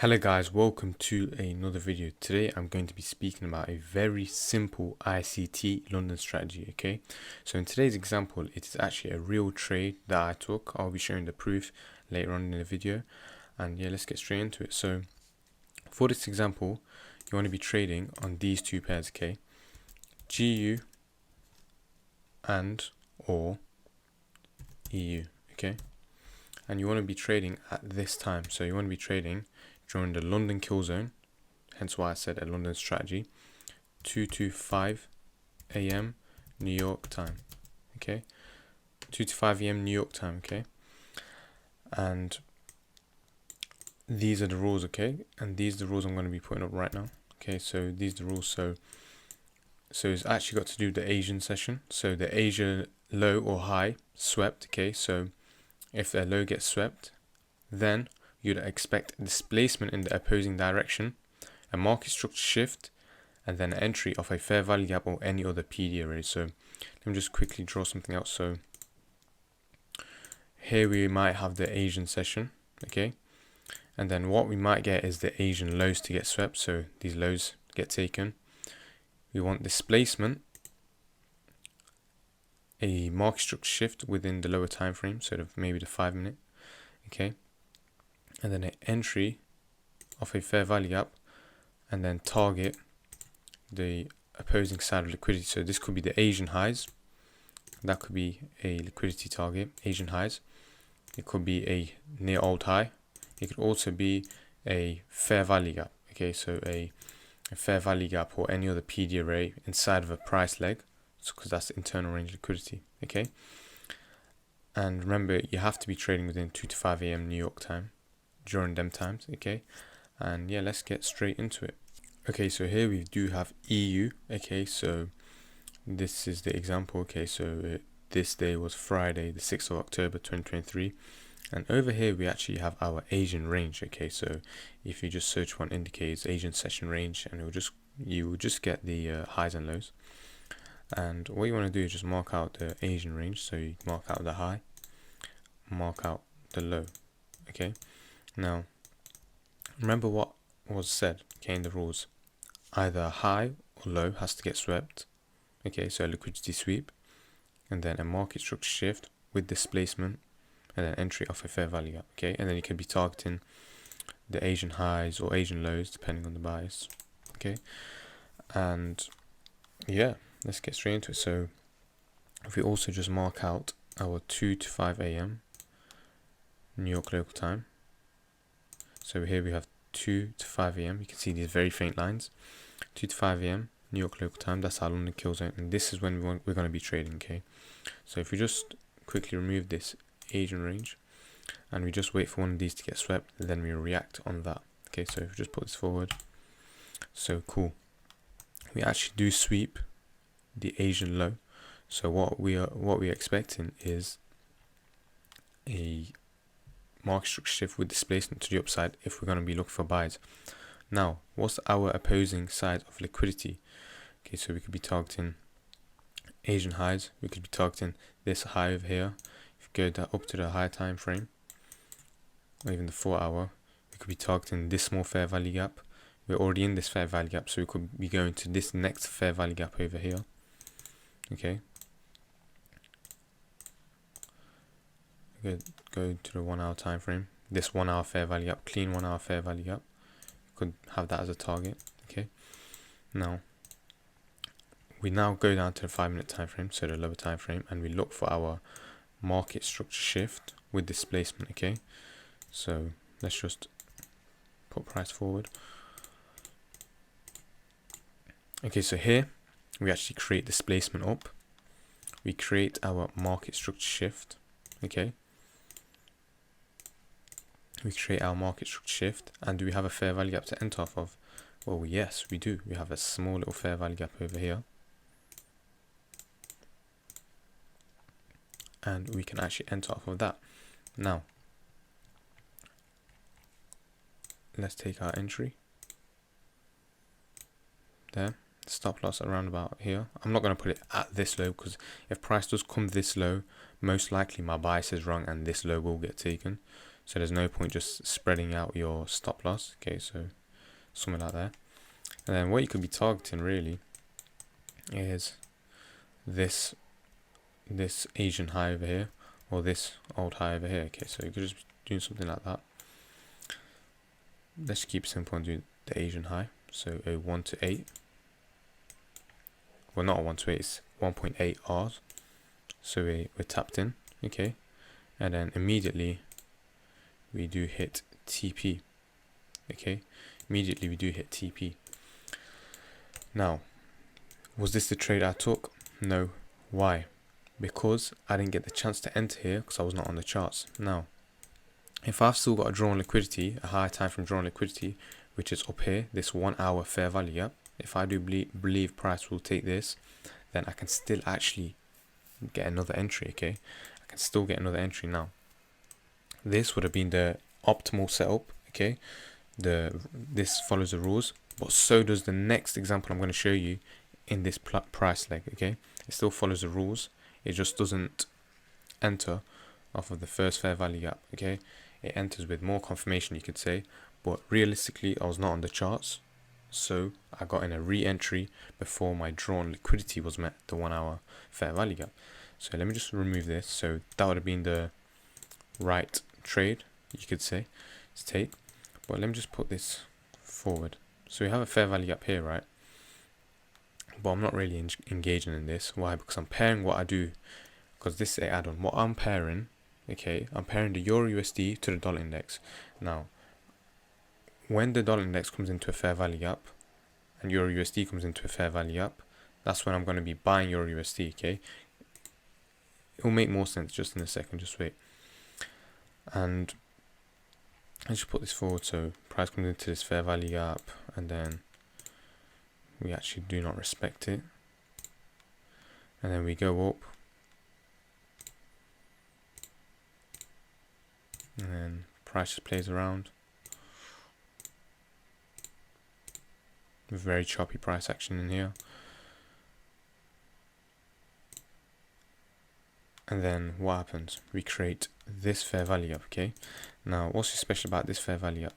Hello guys, welcome to another video. Today I'm going to be speaking about a very simple ICT London strategy, okay? So in today's example, it is actually a real trade that I took. I'll be showing the proof later on in the video. And yeah, let's get straight into it. So for this example, you want to be trading on these two pairs, okay? GU and or EU, okay? And you want to be trading at this time. So you want to be trading during the London kill zone, hence why I said a London strategy, 2 to 5 a.m. New York time, okay? 2 to 5 a.m. New York time, okay? And these are the rules, okay? And these are the rules I'm going to be putting up right now, okay? So these are the rules. So it's actually got to do with the Asian session. So the Asia low or high swept, okay? So if their low gets swept, then you'd expect displacement in the opposing direction, a market structure shift, and then an entry of a fair value gap or any other PD array. So let me just quickly draw something else. So here we might have the Asian session, okay? And then what we might get is the Asian lows to get swept. So these lows get taken. We want displacement, a market structure shift within the lower time frame, sort of maybe the 5 minute, okay? And then an entry of a fair value gap, and then target the opposing side of liquidity. So this could be the Asian highs, that could be a liquidity target, Asian highs. It could be a near old high. It could also be a fair value gap, okay? So a fair value gap or any other PD array inside of a price leg, because that's internal range liquidity, okay? And remember, you have to be trading within 2 to 5 a.m. New York time during them times, okay? And yeah, let's get straight into it. Okay, so here we do have EU, okay? So this is the example, okay? So this day was Friday, the 6th of October 2023. And over here we actually have our Asian range, okay? So if you just search one indicators Asian session range, and you will just get the highs and lows. And what you want to do is just mark out the Asian range. So you mark out the high, mark out the low, okay? Now remember what was said, okay, in the rules. Either high or low has to get swept, okay? So a liquidity sweep, and then a market structure shift with displacement, and then entry of a fair value gap, okay? And then you can be targeting the Asian highs or Asian lows depending on the bias, okay? And yeah, let's get straight into it. So if we also just mark out our 2 to 5 a.m. New York local time. So here we have 2 to 5 a.m. You can see these very faint lines. 2 to 5 a.m. New York local time. That's our London kill zone, and this is when we're going to be trading, okay? So if we just quickly remove this Asian range, and we just wait for one of these to get swept, and then we react on that, okay? So if we just put this forward, so cool. We actually do sweep the Asian low. So what we're expecting is a market structure shift with displacement to the upside if we're going to be looking for buys. Now, what's our opposing side of liquidity? Okay, so we could be targeting Asian highs. We could be targeting this high over here. If you go up to the higher time frame, or even the 4 hour, we could be targeting this small fair value gap. We're already in this fair value gap, so we could be going to this next fair value gap over here, okay? Go to the 1 hour time frame. This 1 hour fair value gap, clean 1 hour fair value gap. You could have that as a target, okay? Now we go down to the 5 minute time frame, so the lower time frame, and we look for our market structure shift with displacement, okay? So let's just put price forward. Okay, so here we actually create displacement up. We create our market structure shift, okay? We create our market structure shift, and do we have a fair value gap to enter off of? Well, yes, we do. We have a small little fair value gap over here, and we can actually enter off of that. Now let's take our entry there, stop loss around about here. I'm not going to put it at this low, because if price does come this low, most likely my bias is wrong and this low will get taken. so there's no point just spreading out your stop loss. Okay, so something like that. And then what you could be targeting really is this Asian high over here, or this old high over here. Okay, so you could just be doing something like that. Let's keep it simple and do the Asian high. So a 1 to 8. Well, not a 1 to 8, it's 1.8 R's. So we're tapped in, okay, and then immediately we do hit TP, okay, immediately we do hit TP. Now, was this the trade I took? No. Why? Because I didn't get the chance to enter here because I was not on the charts. Now, if I've still got a drawn liquidity, a higher time from drawn liquidity, which is up here, this 1 hour fair value gap, if I do believe price will take this, then I can still actually get another entry, okay? I can still get another entry now. This would have been the optimal setup, okay? This follows the rules, but so does the next example I'm going to show you in this price leg, okay? It still follows the rules, it just doesn't enter off of the first fair value gap, okay? It enters with more confirmation, you could say, but realistically I was not on the charts, so I got in a re-entry before my drawn liquidity was met, the 1 hour fair value gap. So let me just remove this. So that would have been the right trade, you could say, to take. But let me just put this forward. So we have a fair value gap here, right? But I'm not really engaging in this. Why? Because I'm pairing what I do, because this is an add-on. What I'm pairing, okay, I'm pairing the Euro USD to the dollar index. Now, when the dollar index comes into a fair value gap and Euro USD comes into a fair value gap, that's when I'm going to be buying Euro USD, okay? It'll make more sense just in a second, just wait. And I should put this forward, so price comes into this fair value gap and then we actually do not respect it, and then we go up and then price just plays around with very choppy price action in here. And then what happens? We create this fair value gap, okay? Now, what's so special about this fair value gap?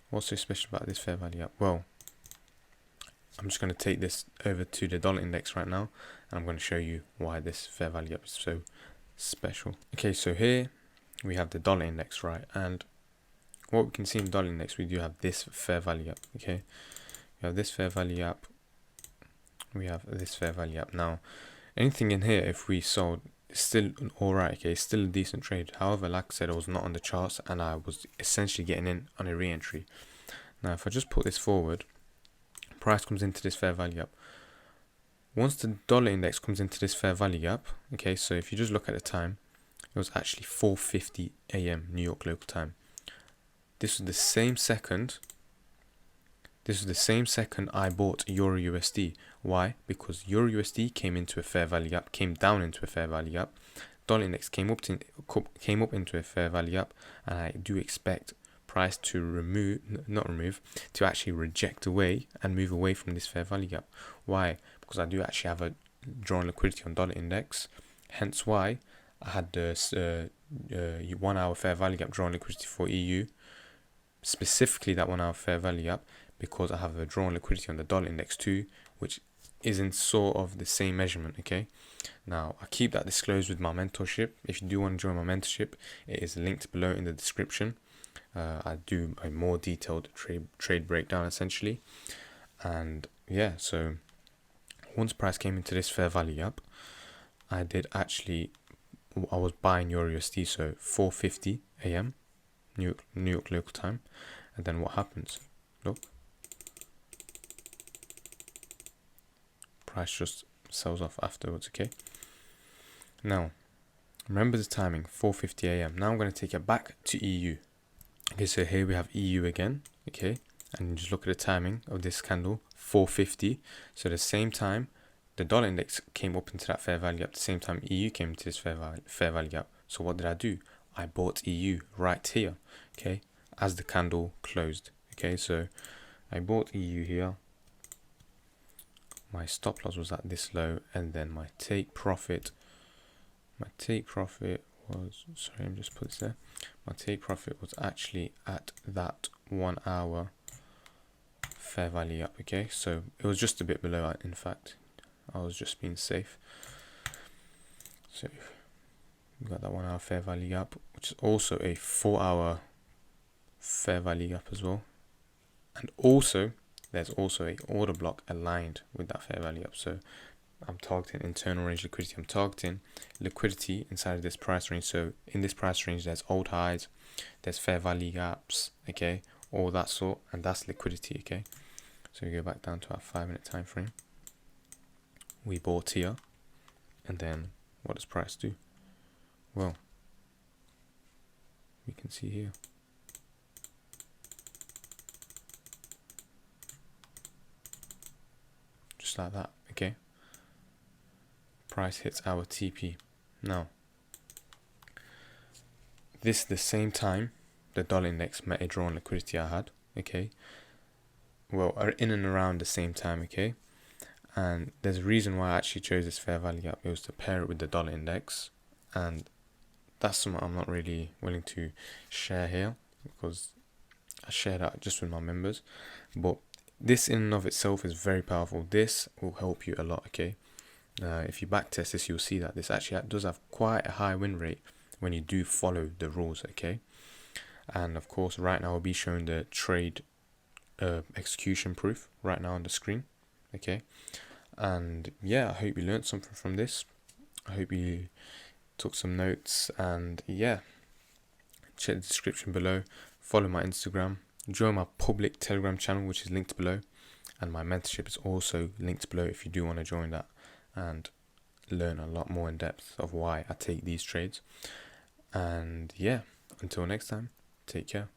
What's so special about this fair value gap? Well, I'm just going to take this over to the dollar index right now, and I'm going to show you why this fair value gap is so special. Okay, so here we have the dollar index, right? And what we can see in the dollar index, we do have this fair value gap, okay? We have this fair value gap. We have this fair value gap. Now, anything in here, if we sold, it's still alright, okay? It's still a decent trade. However, like I said, I was not on the charts and I was essentially getting in on a re-entry. Now, if I just put this forward, price comes into this fair value gap. Once the dollar index comes into this fair value gap, okay, so if you just look at the time, it was actually 4:50 a.m. New York local time. This was the same second. This was the same second I bought Euro USD. Why? Because Euro USD came into a fair value gap, came down into a fair value gap. Dollar index came up into a fair value gap, and I do expect price to to actually reject away and move away from this fair value gap. Why? Because I do actually have a drawn liquidity on dollar index. Hence why I had the 1 hour fair value gap drawn liquidity for EU, specifically that 1 hour fair value gap, because I have a drawn liquidity on the dollar index too, which is in sort of the same measurement, okay? Now, I keep that disclosed with my mentorship. If you do want to join my mentorship, it is linked below in the description. I do a more detailed trade breakdown essentially. And yeah, so once price came into this fair value gap, I was buying Euro USD, so 4:50 a.m. New York local time. And then what happens? Look. Price just sells off afterwards, okay? Now, remember the timing, 4:50 a.m. Now I'm going to take it back to EU. Okay, so here we have EU again, okay? And just look at the timing of this candle, 4:50. So the same time, the dollar index came up into that fair value gap. At the same time, EU came into this fair value gap. So what did I do? I bought EU right here, okay? As the candle closed, okay? So I bought EU here. My stop loss was at this low, and then my take profit was, sorry, let me just put this there. My take profit was actually at that 1 hour fair value up. Okay, so it was just a bit below. In fact, I was just being safe. So we got that 1 hour fair value up, which is also a 4 hour fair value up as well. And also there's also a order block aligned with that fair value up. So I'm targeting internal range liquidity. I'm targeting liquidity inside of this price range. So in this price range, there's old highs, there's fair value gaps, okay, all that sort, and that's liquidity, okay. So we go back down to our 5-minute time frame. We bought here, and then what does price do? Well, we can see here. Just like that, okay. Price hits our TP. Now, this is the same time the dollar index met a drawn liquidity I had, okay. Well, in and around the same time, okay. And there's a reason why I actually chose this fair value gap. It was to pair it with the dollar index, and that's something I'm not really willing to share here because I share that just with my members. But this in and of itself is very powerful. This will help you a lot, okay. If you backtest this, you'll see that this actually does have quite a high win rate when you do follow the rules, okay. And of course, right now I'll be showing the trade execution proof right now on the screen, okay. And yeah, I hope you learned something from this. I hope you took some notes, and yeah, check the description below, follow my Instagram, join my public Telegram channel, which is linked below, and my mentorship is also linked below if you do want to join that and learn a lot more in depth of why I take these trades. And yeah, until next time, take care.